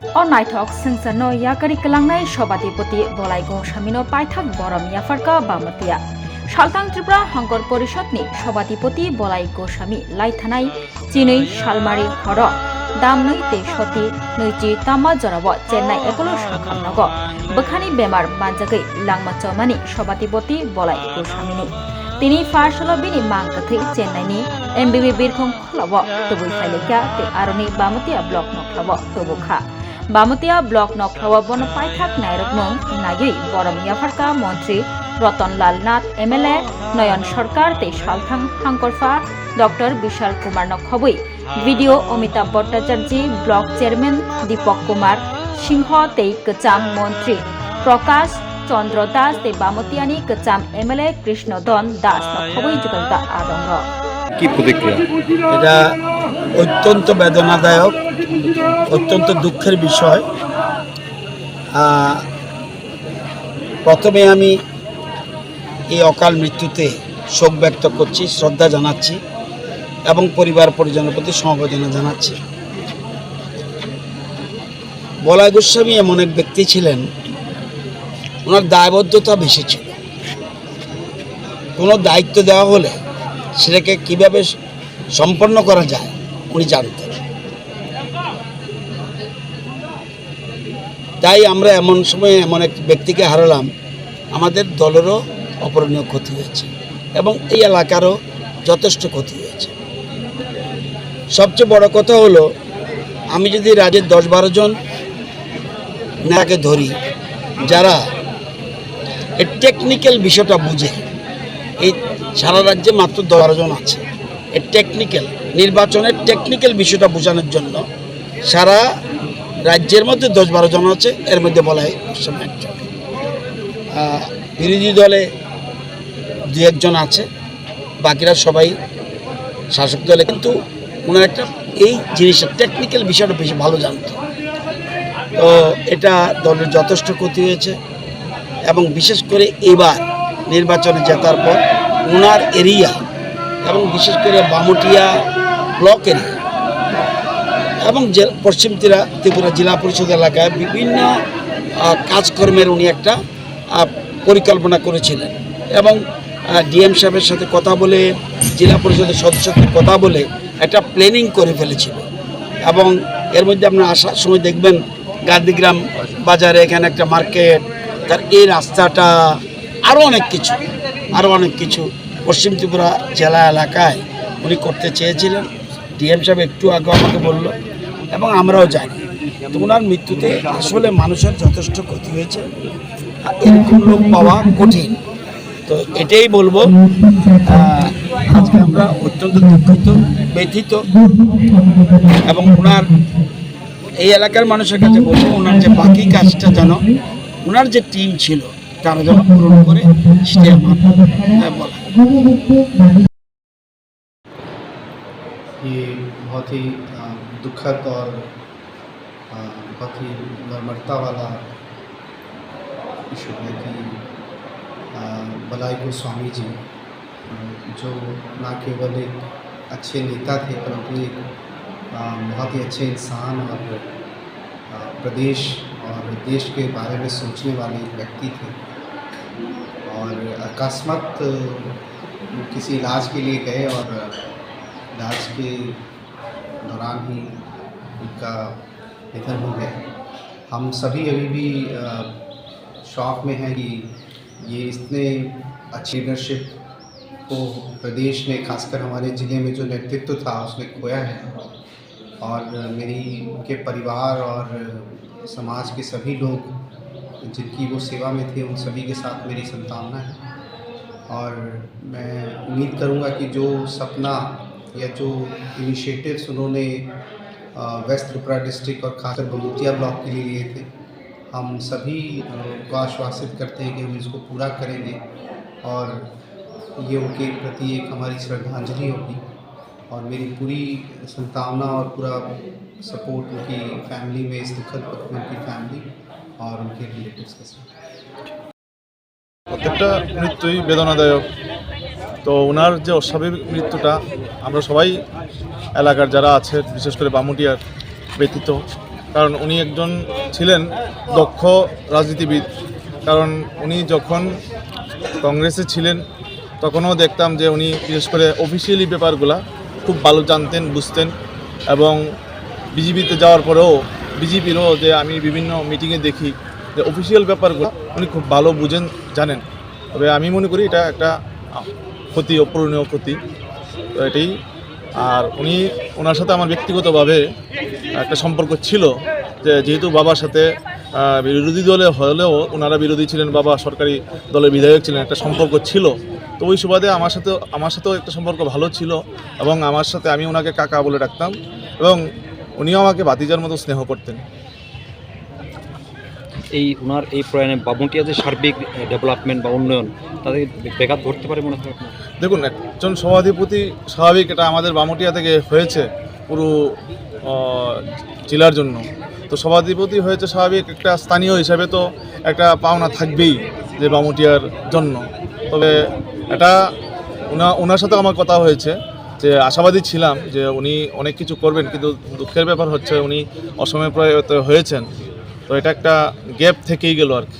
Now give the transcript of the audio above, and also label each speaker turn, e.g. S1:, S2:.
S1: नायथक सेंसनो याकरी कलांगनाय सभापति बलाई गौस्वामीनो पाइथाक बरम याफारका बामतिया सालथां त्रिपुरा हांकर परिषदनि सभापति बलाई गौस्वामी लाइथानाय चिनै सालमारी हर दामनै तेसति नैजि तामा जराव चेन्नाई एपोलो शाखामनग बखानि बेमार बानजागै लांमाचमानि सभापति बलाई गौस्वामीनि তিনি ফার্সলো বিনি মাংকথै চেন্নাইনি এমবিবি বিরখং খলাব তবুই ফাইলেকা তে আরনি বামতিয়া ব্লক নখলাব তবুখা বামতিয়া ব্লক নখলাব বন পাইথাক নাইরকমং নাগৈ বরম ইয়াফারকা মন্ত্রী রতনলাল নাথ এমএলএ নয়ন সরকার তে সালথাং হাঙ্করফা ডক্টর বিশাল কুমার নখবই BDO Amitabh Bhattacharya block chairman Deepak Kumar Singh তে কচাম মন্ত্রী প্রকাশ চন্দ্র দাস তে বামতিয়ানি কচাম এমএলএ কৃষ্ণদন দাস নখবই যুগলতা আদঙ্গ
S2: কি প্রতিক্রিয়া
S3: এটা অত্যন্ত বেদনাদায়ক অত্যন্ত দুঃখের বিষয় প্রথমে আমি এই অকাল মৃত্যুতে শোক ব্যক্ত করছি শ্রদ্ধা জানাচ্ছি এবং পরিবার পরিজনের প্রতি সমবেদনা জানাচ্ছি বলাই গোস্বামী এমন এক ব্যক্তি ছিলেন ওনার দায়বদ্ধতা বেশি ছিল কোনো দায়িত্ব দেওয়া হলে সেটাকে কীভাবে সম্পন্ন করা যায় উনি জানতেন তাই আমরা এমন সময়ে এমন এক ব্যক্তিকে হারালাম আমাদের দলেরও অপূরণীয় ক্ষতি হয়েছে এবং এই এলাকারও যথেষ্ট ক্ষতি হয়েছে সবচেয়ে বড় কথা হলো আমি যদি রাজ্যের 10-12 জন নেতাকে ধরি যারা এই টেকনিক্যাল বিষয়টা বুঝে এই সারা রাজ্যে মাত্র 12 জন আছে এই টেকনিক্যাল নির্বাচনের টেকনিক্যাল বিষয়টা বোঝানোর জন্য সারা রাজ্যের মধ্যে 10-12 জন আছে এর মধ্যে বলাই গোস্বামী একজন বিরোধী দলে 2-1 জন আছে বাকিরা সবাই শাসক দলে কিন্তু ওনার একটা এই জিনিসটা টেকনিক্যাল বিষয়টা বেশি ভালো জানত তো এটা দলের যথেষ্ট ক্ষতি হয়েছে এবং বিশেষ করে এবার নির্বাচনে জেতার পর ওনার এরিয়া এবং বিশেষ করে বামুটিয়া ব্লক এরিয়া এবং পশ্চিম ত্রিপুরা জেলা পরিষদ এলাকায় বিভিন্ন কাজকর্মের উনি একটা পরিকল্পনা করেছিলেন এবং ডিএম সাহেবের সাথে কথা বলে জেলা পরিষদের সদস্যদের কথা বলে একটা প্ল্যানিং করে ফেলেছিল এবং এর মধ্যে আপনার আসার সময় দেখবেন গান্ধীগ্রাম বাজারে এখানে একটা মার্কেট তার এই রাস্তাটা আরও অনেক কিছু পশ্চিম ত্রিপুরা জেলা এলাকায় উনি করতে চেয়েছিলেন ডিএম সাহেব একটু আগে আমাকে বলল এবং আমরাও জানি তো ওনার মৃত্যুতে আসলে মানুষের যথেষ্ট ক্ষতি হয়েছে এরকম লোক পাওয়া কঠিন তো এটাই বলবো আজকে আমরা অত্যন্ত দুঃখিত ব্যথিত এবং ওনার এই এলাকার মানুষের কাছে বলবো ওনার যে বাকি কাজটা যেন ওনার যে টিম ছিল তারা যেন পূরণ করে সেটা বলা
S4: ये बहुत ही दुखद और बहुत ही मर्मरता वाला इशू है कि बलाई गोस्वामी जी जो ना केवल एक अच्छे नेता थे परंतु एक बहुत ही अच्छे इंसान और प्रदेश और देश के बारे में सोचने वाले एक व्यक्ति थे और अकस्मात किसी इलाज के लिए गए और इलाज के दौरान ही उनका निधन हो गया। हम सभी अभी भी शॉक में हैं कि ये इतने अच्छी लीडरशिप को प्रदेश ने खासकर हमारे ज़िले में जो नेतृत्व था उसने खोया है और मेरी उनके परिवार और समाज के सभी लोग जिनकी वो सेवा में थे उन सभी के साथ मेरी संतावना है और मैं उम्मीद करूँगा कि जो सपना या जो इनिशिएटिव्स उन्होंने वेस्ट त्रिपुरा डिस्ट्रिक्ट और खासकर बमूतिया ब्लॉक के लिए लिए थे हम सभी को आश्वासित करते हैं कि हम इसको पूरा करेंगे और ये उनके प्रति एक हमारी श्रद्धांजलि होगी और मेरी पूरी संतावना और पूरा सपोर्ट उनकी फैमिली में इस दुखद वक्त में उनकी फैमिली और उनके रिलेटिव्स के साथ।
S2: প্রত্যেকটা মৃত্যুই বেদনাদায়ক তো ওনার যে অস্বাভাবিক মৃত্যুটা আমরা সবাই এলাকার যারা আছে বিশেষ করে বামুটিয়ার ব্যতীত কারণ উনি একজন ছিলেন দক্ষ রাজনীতিবিদ। কারণ উনি যখন কংগ্রেসে ছিলেন তখনও দেখতাম যে উনি বিশেষ করে অফিসিয়ালি ব্যাপারগুলা খুব ভালো জানতেন, বুঝতেন, এবং বিজেপিতে যাওয়ার পরেও বিজেপিরও যে আমি বিভিন্ন মিটিংয়ে দেখি যে অফিসিয়াল ব্যাপারগুলো উনি খুব ভালো বুঝেন, জানেন। তবে আমি মনে করি এটা একটা ক্ষতি, অপূরণীয় ক্ষতি, তো এটাই। আর ওনার সাথে আমার ব্যক্তিগতভাবে একটা সম্পর্ক ছিল, যে যেহেতু বাবার সাথে বিরোধী দলে হলেও ওনারা বিরোধী ছিলেন, বাবা সরকারি দলের বিধায়ক ছিলেন, একটা সম্পর্ক ছিল। তো ওই সুবাদে আমার সাথেও একটা সম্পর্ক ভালো ছিল, এবং আমি ওনাকে কাকা বলে ডাকতাম, এবং উনিও আমাকে ভাতিজার মতো স্নেহ করতেন।
S5: ওনার এই প্রয়াণে বামুটিয়া যে সার্বিক ডেভেলপমেন্ট বা উন্নয়ন তাদের ব্যাঘাত ঘটতে পারে মনে হয় আপনার?
S2: দেখুন, একজন সভাধিপতি স্বাভাবিক, এটা আমাদের বামুটিয়া থেকে হয়েছে পুরো জেলার জন্য। তো সভাধিপতি হয়েছে স্বাভাবিক, একটা স্থানীয় হিসাবে তো একটা পাওনা থাকবেই যে বামুটিয়ার জন্য। তবে এটা ওনার সাথে আমার কথা হয়েছে, যে আশাবাদী ছিলাম যে উনি অনেক কিছু করবেন, কিন্তু দুঃখের ব্যাপার হচ্ছে উনি অসময়ে প্রয়াত হয়েছেন। তো এটা একটা গ্যাপ থেকেই গেল আর কি।